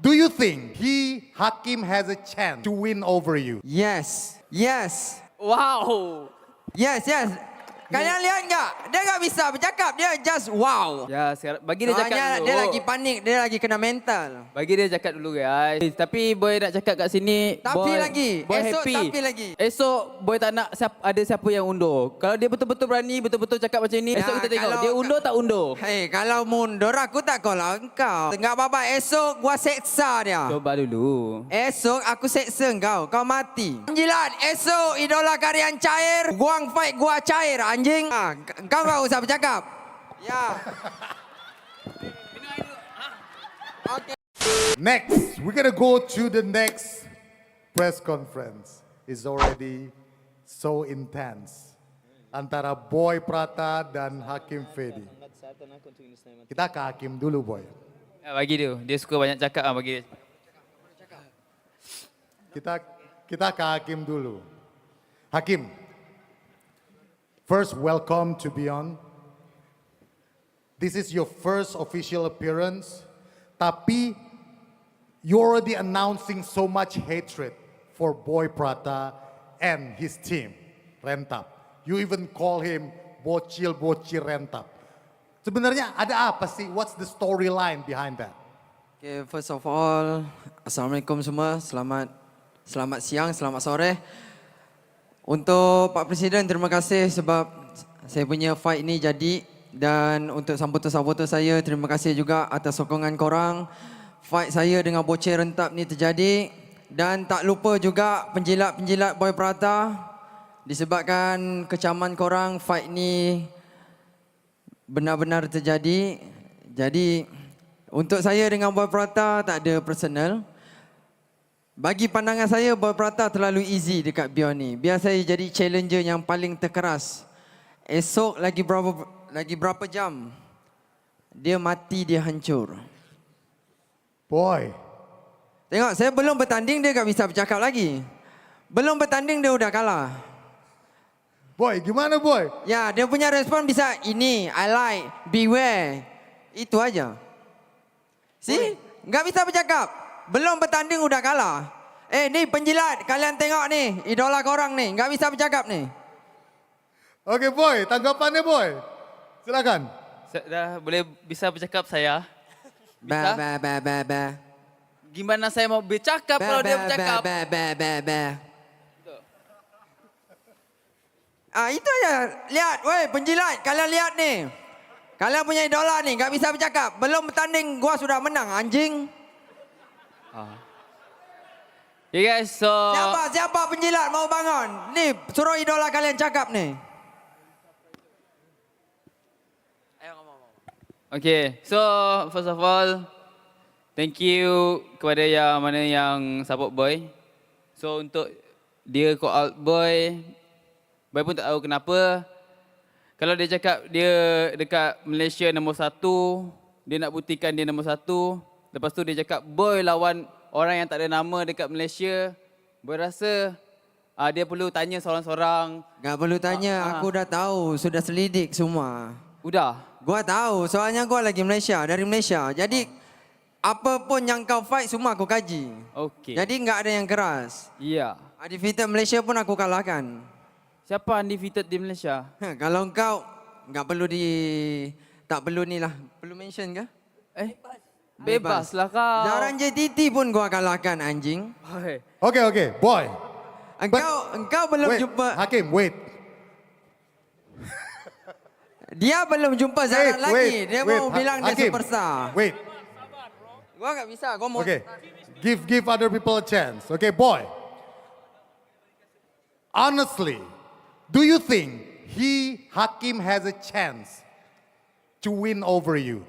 Do you think Hakim has a chance to win over you? Yes. Yes. Wow. Yes, yes. Kalian lihat nggak? Dia nggak bisa bercakap. Dia just wow. Ya, sekarang bagi dia cakap Soalnya dulu. dia lagi panik. Dia lagi kena mental. Bagi dia cakap dulu guys. Tapi boy nak cakap kat sini. Tapi boy, lagi. Boy Esok happy. tapi lagi. Esok boy tak nak ada siapa yang undur. Kalau dia betul-betul berani, betul-betul cakap macam ni. Ya, Esok kita tengok. kalau- Dia undur tak undur. Hei, kalau mundur aku tak call engkau. Enggak apa-apa. Esok gua seksa dia. Coba dulu. Esok aku seksa engkau. Kau mati. Jilat. Esok idola karyan cair. Guang fight gua cair anjing. Kau nggak usah bercakap. Ya. Okay. Next, we're gonna go to the next press conference. It's already so intense. Antara Boy Prata dan Hakim Fedi. Kita ke Hakim dulu, Boy. Ya, bagi dia. Dia suka banyak cakap bagi dia. Kita ke Hakim dulu. Hakim, first, welcome to Beyond. This is your first official appearance, tapi you're already announcing so much hatred for Boy Prata and his team, Rentap. You even call him bocil-bocil Rentap. Sebenarnya ada apa sih? What's the storyline behind that? Okay, first of all, Assalamualaikum semua. Selamat siang, selamat sore. Untuk Pak Presiden, terima kasih sebab saya punya fight ini jadi. Dan untuk sambutan-sambutan saya, terima kasih juga atas sokongan korang. Fight saya dengan bocil Rentap ni terjadi. Dan tak lupa juga penjilat-penjilat Boy Prata. Disebabkan kecaman korang, fight ni benar-benar terjadi. Jadi untuk saya dengan Boy Prata tak ada personal. Bagi pandangan saya, Boy Prata terlalu easy dekat Beyond ni. Biar saya jadi challenger yang paling terkeras. Esok lagi berapa jam, dia mati, dia hancur. Boy, Tengok, saya belum bertanding, dia tak bisa bercakap lagi. Belum bertanding, dia udah kalah. Boy, gimana Boy? Ya, dia punya respon bisa, ini, I like, beware. Itu aja. See? Nggak bisa bercakap. Belum bertanding, udah kalah. Ni penjilat, kalian tengok ni, idola korang ni, nggak bisa bercakap ni. Oke Boy, tanggapannya Boy. Silakan. Dah boleh bisa bercakap saya? Ba, Bisa? ba, ba, ba, ba. Gimana saya mau bercakap Ba, kalau dia ba, bercakap? ba, ba, ba, ba. Itu aja. Lihat, woi penjilat, kalian lihat ni. Kalian punya idola ni, nggak bisa bercakap. Belum bertanding, gua sudah menang, anjing. Okay guys, so... Siapa penjilat mau bangun? Ni, suruh idola kalian cakap ni. Okay, so first of all, thank you kepada yang mana yang support Boy. So untuk dia call out Boy, Boy pun tak tahu kenapa. Kalau dia cakap dia dekat Malaysia nombor 1, dia nak buktikan dia nombor 1. Lepas tu dia cakap Boy lawan orang yang tak ada nama dekat Malaysia. Boy rasa dia perlu tanya seorang-seorang. Nggak perlu tanya, aku dah tahu. Sudah selidik semua. Udah. Gua tahu, soalnya gua lagi Malaysia, dari Malaysia. Jadi, apa pun yang kau fight, semua aku kaji. Okay. Jadi, nggak ada yang keras. Ya. Undefeated Malaysia pun aku kalahkan. Siapa undefeated di Malaysia? Kalau kau nggak perlu tak perlu ni lah. Perlu mention ke? Bebas lah kau. Zaran JTT pun gua kalahkan anjing. Oke, Boy. Engkau belum Wait, jumpa. Hakim, wait. Dia belum jumpa Zaran lagi. Dia mau bilang dia Hakim, superstar. Wait, Gua nggak bisa. Gua mau. okay. Give other people a chance. Okay, Boy. Honestly, do you think Hakim has a chance to win over you?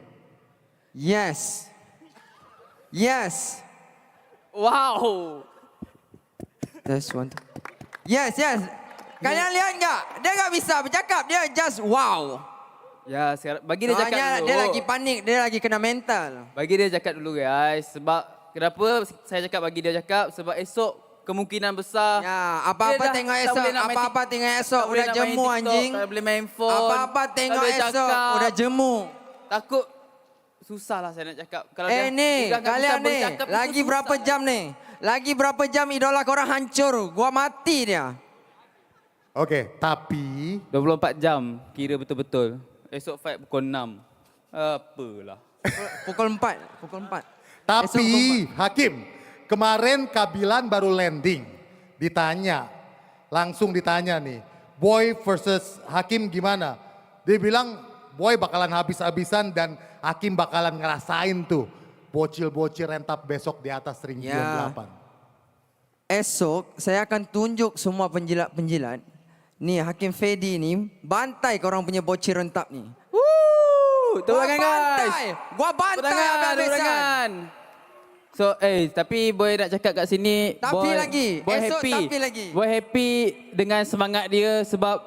Yes. Yes. Wow. That's one. Yes. Kalian lihat nggak? Dia nggak bisa bercakap. Dia just wow. Ya, sekarang bagi dia cakap Soalnya dulu. dia lagi panik. Dia lagi kena mental. Bagi dia cakap dulu guys. Sebab kenapa saya cakap bagi dia cakap? Sebab esok kemungkinan besar. Ya, apa-apa tengok esok. Apa-apa tengok esok. Udah jemu anjing. Tak boleh main phone. Apa-apa tengok tak boleh esok. cakap. Udah jemu. Takut susah lah saya nak cakap. Kalau Ni, udah nggak bisa kalian ni, bercakap, itu lagi susah. berapa jam ni? Lagi berapa jam idola korang hancur? Gua mati dia. Oke, tapi 24 jam kira betul-betul. Esok fight pukul 6. Apalah. Pukul 4. Pukul 4. tapi Hakim, kemarin Kabilan baru landing. Langsung ditanya nih, Boy versus Hakim gimana? Dia bilang Boy bakalan habis-habisan dan Hakim bakalan ngerasain tuh bocil-bocil rentap besok di atas ring Ya. Beyond 8. Esok saya akan tunjuk semua penjilat-penjilat. Nih Hakim Fedi ni bantai korang punya bocil rentap ni. Tepuk tangan guys. Gua bantai habis-habisan. tangan. So, tapi Boy nak cakap kat sini, Tapi Boy, lagi, Boy esok happy. tapi lagi. Boy happy dengan semangat dia sebab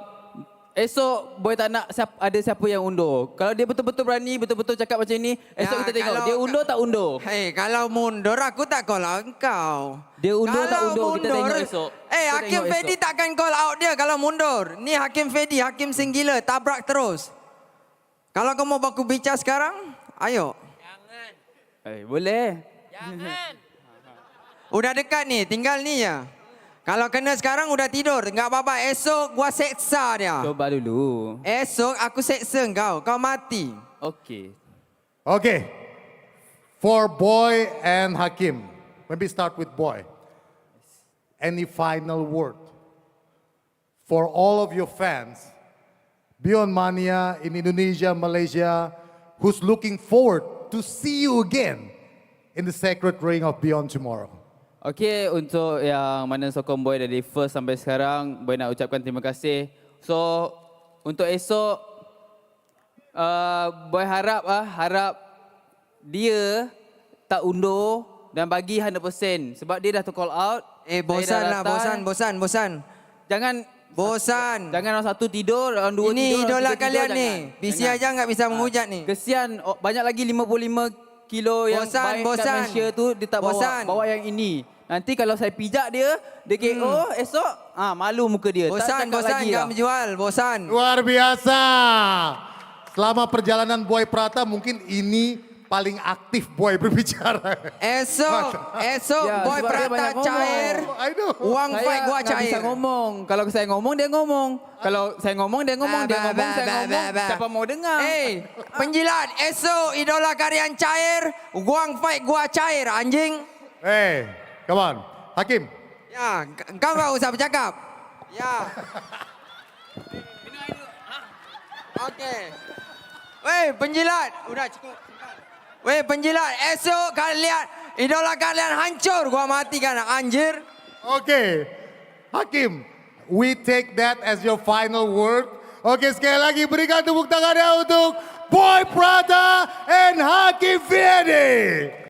esok Boy tak nak ada siapa yang undur. Kalau dia betul-betul berani, betul-betul cakap macam ni, esok Ya, kita tengok kalau- dia undur tak undur. Hei, kalau mundur aku tak call out kau. Dia undur tak Kalau undur, kita tengok esok. Kita Hakim tengok Fedi esok. takkan call out dia kalau mundur. Ni Hakim Fedi, Hakim Singgila, tabrak terus. Kalau kau mau baku bicara sekarang, ayo. Boleh. Udah dekat ni, tinggal ni ya. Kalau kena sekarang udah tidur, enggak apa-apa. Esok gua seksa dia. Coba dulu. Esok aku seksa kau mati. Okey. Oke, for Boy and Hakim, maybe start with Boy. Any final word for all of your fans Beyond Mania in Indonesia, Malaysia, who's looking forward to see you again in the sacred ring of Beyond tomorrow? Okey, untuk yang mana sokong Boy dari first sampai sekarang, Boy nak ucapkan terima kasih. So, untuk esok, Boy harap dia tak undur dan bagi 100% sebab dia dah tu call out. Saya dah Bosan lah, datang. bosan. Jangan orang satu tidur, orang dua Ini tidur, orang idola tiga kalian tidur, ni. jangan. PC Jangan. aja nggak bisa menghujat ni. Kesian, banyak lagi 55 kilo yang baik kat Malaysia tu dia tak bawa yang ini. Nanti kalau saya pijak dia KO esok, malu muka dia. Bosan lagi nggak lah. menjual, bosan. Luar biasa. Selama perjalanan Boy Prata mungkin ini paling aktif Boy berbicara. Esok Ya, Boy sebab dia Prata banyak ngomong. cair. I know. Uang Saya fight gua nggak bisa cair. ngomong. Kalau saya ngomong, dia ngomong. Kalau saya ngomong, dia ngomong. Dia ngomong, saya ngomong. Siapa mau dengar? Penjilat, esok idola kalian cair, uang fight gua cair, anjing. Hey, come on. Hakim. Ya, kau nggak usah bercakap. Ya. Okey. Weh, penjilat. Udah cukup. Weh, penjilat. Esok kalian, idola kalian hancur. Gua matikan, anjir. Oke, Hakim, we take that as your final word. Oke, sekali lagi berikan tepuk tangannya untuk Boy Prata and Hakim Fedi.